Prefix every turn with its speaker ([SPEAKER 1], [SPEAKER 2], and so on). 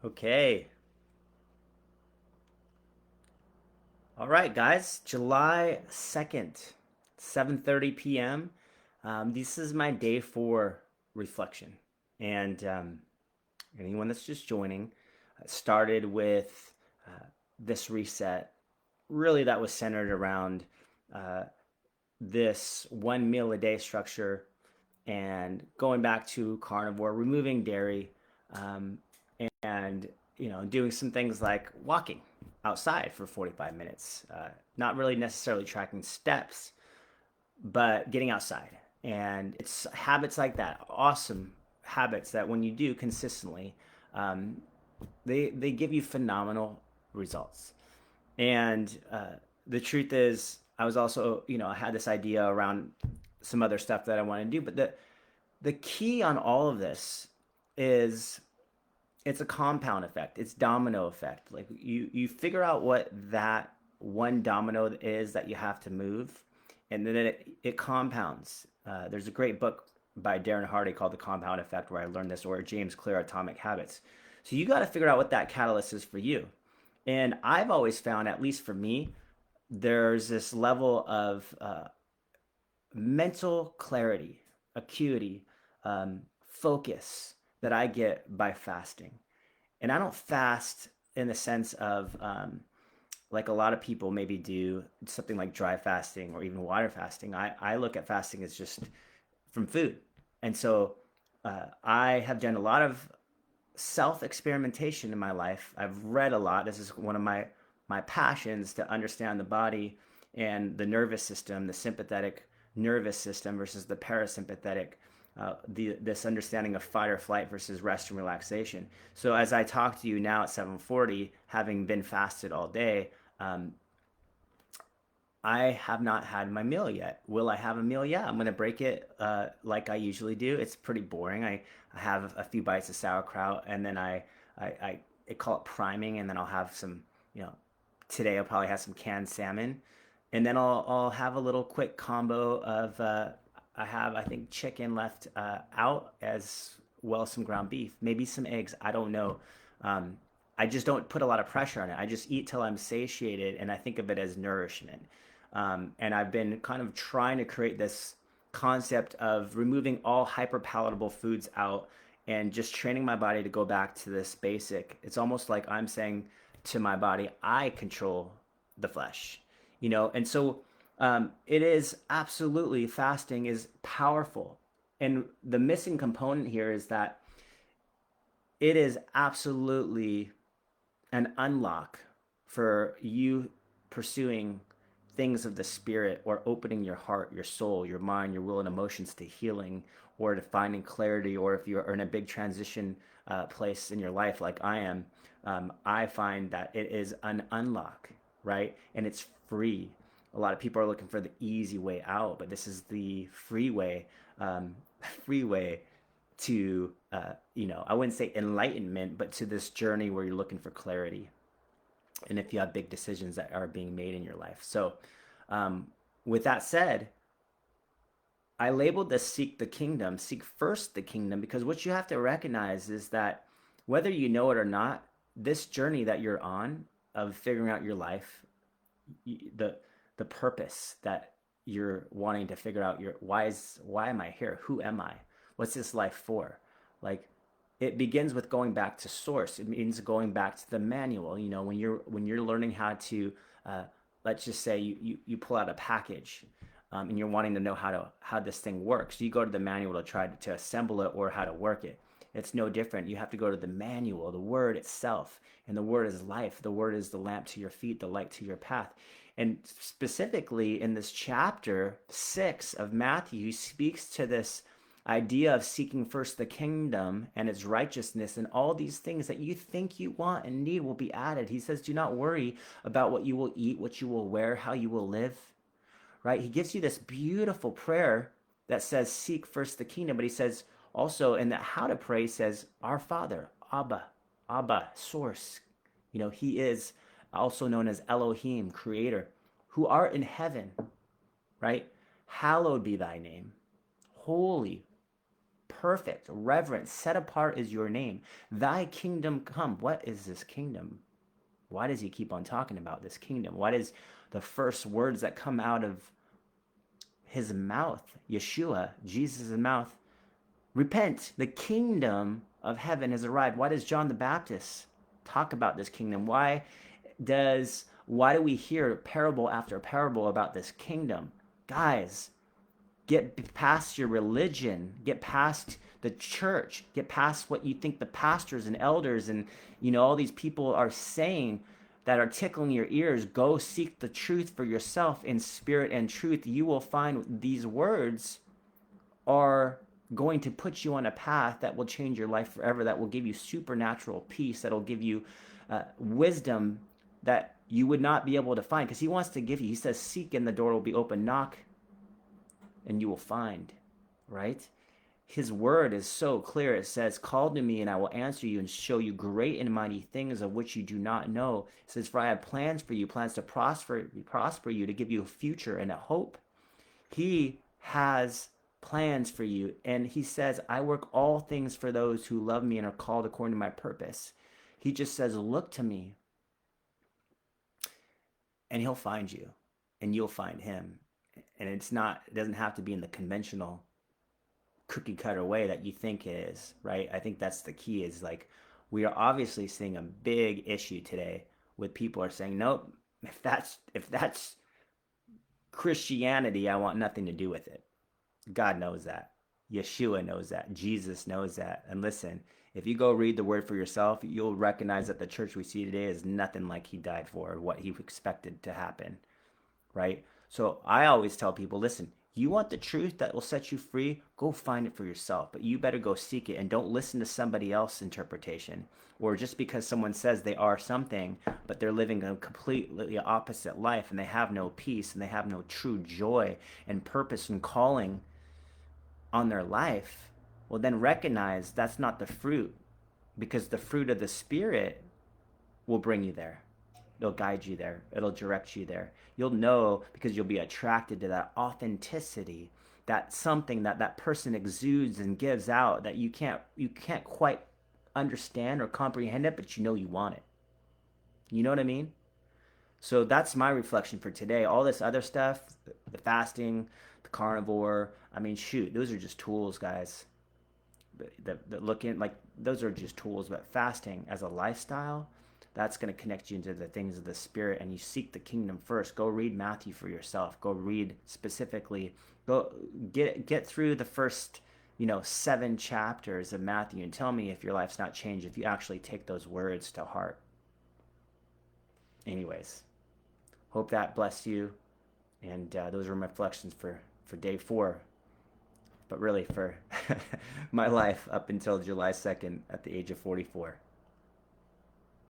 [SPEAKER 1] Okay. All right, guys. July 2nd, 7:30 p.m. This is my day 4 reflection. And anyone that's just joining, started with this reset. Really, that was centered around uh, this one meal a day structure and going back to carnivore, removing dairy, um, and doing some things like walking outside for 45 minutes, not really necessarily tracking steps, but getting outside. And it's habits like that, awesome habits that when you do consistently, um, they give you phenomenal results. And the truth is, I was also, I had this idea around some other stuff that I want to do, but the key on all of this is it's a compound effect. It's domino effect. Like you figure out what that one domino is that you have to move, and then it compounds. There's a great book by Darren Hardy called The Compound Effect where I learned this, or James Clear Atomic Habits. So you got to figure out what that catalyst is for you. And I've always found, at least for me, there's this level of mental clarity, acuity, focus that I get by fasting. And I don't fast in the sense of like a lot of people maybe do something like dry fasting or even water fasting. I look at fasting as just from food. And so I have done a lot of self experimentation in my life. I've read a lot. This is one of my passions, to understand the body and the nervous system, the sympathetic nervous system versus the parasympathetic, this understanding of fight or flight versus rest and relaxation. So as I talk to you now at 7:40, having been fasted all day, I have not had my meal yet. Will I have a meal? Yeah, I'm going to break it like I usually do. It's pretty boring. I have a few bites of sauerkraut, and then I call it priming, and then I'll have some, today I'll probably have some canned salmon, and then I'll have a little quick combo of I have, I think, chicken left out, as well as some ground beef, maybe some eggs. I don't know. Um, I just don't put a lot of pressure on it. I just eat till I'm satiated, and I think of it as nourishment. And I've been kind of trying to create this concept of removing all hyper palatable foods out and just training my body to go back to this basic. It's almost like I'm saying to my body, I control the flesh, And so it is absolutely, fasting is powerful. And the missing component here is that it is absolutely an unlock for you pursuing things of the spirit, or opening your heart, your soul, your mind, your will, and emotions to healing, or to finding clarity, or if you're in a big transition place in your life like I am. I find that it is an unlock, right? And it's free. A lot of people are looking for the easy way out, but this is the free way, free way to, I wouldn't say enlightenment, but to this journey where you're looking for clarity. And if you have big decisions that are being made in your life. So, um, with that said, I labeled this seek the kingdom, seek first the kingdom, because what you have to recognize is that whether you know it or not, this journey that you're on of figuring out your life, the the purpose that you're wanting to figure out, your why am I here? Who am I? What's this life for? Like, it begins with going back to source. It means going back to the manual. When you're learning how to, uh, let's just say you pull out a package, and you're wanting to know how this thing works. You go to the manual to try to assemble it, or how to work it. It's no different. You have to go to the manual, the word itself, and the word is life. The word is the lamp to your feet, the light to your path. And specifically in this chapter 6 of Matthew, he speaks to this idea of seeking first the kingdom and its righteousness, and all these things that you think you want and need will be added. He says, do not worry about what you will eat, what you will wear, how you will live, right? He gives you this beautiful prayer that says, seek first the kingdom. But he says also, in that how to pray, he says, our Father, Abba, Abba, source. He is also known as Elohim, creator, who art in heaven, right? Hallowed be thy name. Holy, perfect, reverent, set apart is your name. Thy kingdom come. What is this kingdom? Why does he keep on talking about this kingdom? Why does the first words that come out of his mouth, Yeshua, Jesus' mouth, repent, the kingdom of heaven has arrived? Why does John the Baptist talk about this kingdom? Why do we hear parable after parable about this kingdom? Guys, get past your religion, get past the church, get past what you think the pastors and elders and all these people are saying that are tickling your ears. Go seek the truth for yourself in spirit and truth. You will find these words are going to put you on a path that will change your life forever, that will give you supernatural peace, that will give you wisdom that you would not be able to find, because he wants to give you. He says, seek and the door will be open, knock and you will find, right? His word is so clear. It says, call to me and I will answer you and show you great and mighty things of which you do not know. It says, for I have plans for you, plans to prosper you, to give you a future and a hope. He has plans for you. And he says, I work all things for those who love me and are called according to my purpose. He just says, look to me and he'll find you and you'll find him. And it doesn't have to be in the conventional cookie cutter way that you think it is, right? I think that's the key, is like, we are obviously seeing a big issue today with people are saying, nope, if that's Christianity, I want nothing to do with it. God knows that. Yeshua knows that. Jesus knows that. And listen, if you go read the word for yourself, you'll recognize that the church we see today is nothing like he died for, or what he expected to happen, right? So I always tell people, listen, you want the truth that will set you free? Go find it for yourself. But you better go seek it, and don't listen to somebody else's interpretation. Or just because someone says they are something, but they're living a completely opposite life, and they have no peace, and they have no true joy and purpose and calling on their life, well, then recognize that's not the fruit, because the fruit of the Spirit will bring you there. It'll guide you there. It'll direct you there. You'll know, because you'll be attracted to that authenticity, that something that person exudes and gives out, that you can't quite understand or comprehend it, but you want it. You know what I mean? So that's my reflection for today. All this other stuff, the fasting, the carnivore, I mean, shoot, those are just tools, guys. Those are just tools. But fasting as a lifestyle, that's going to connect you into the things of the Spirit, and you seek the kingdom first. Go read Matthew for yourself. Go read specifically. Go get through the first 7 chapters of Matthew and tell me if your life's not changed, if you actually take those words to heart. Anyways, hope that blessed you. And those were my reflections for day 4. But really for my life up until July 2nd at the age of 44.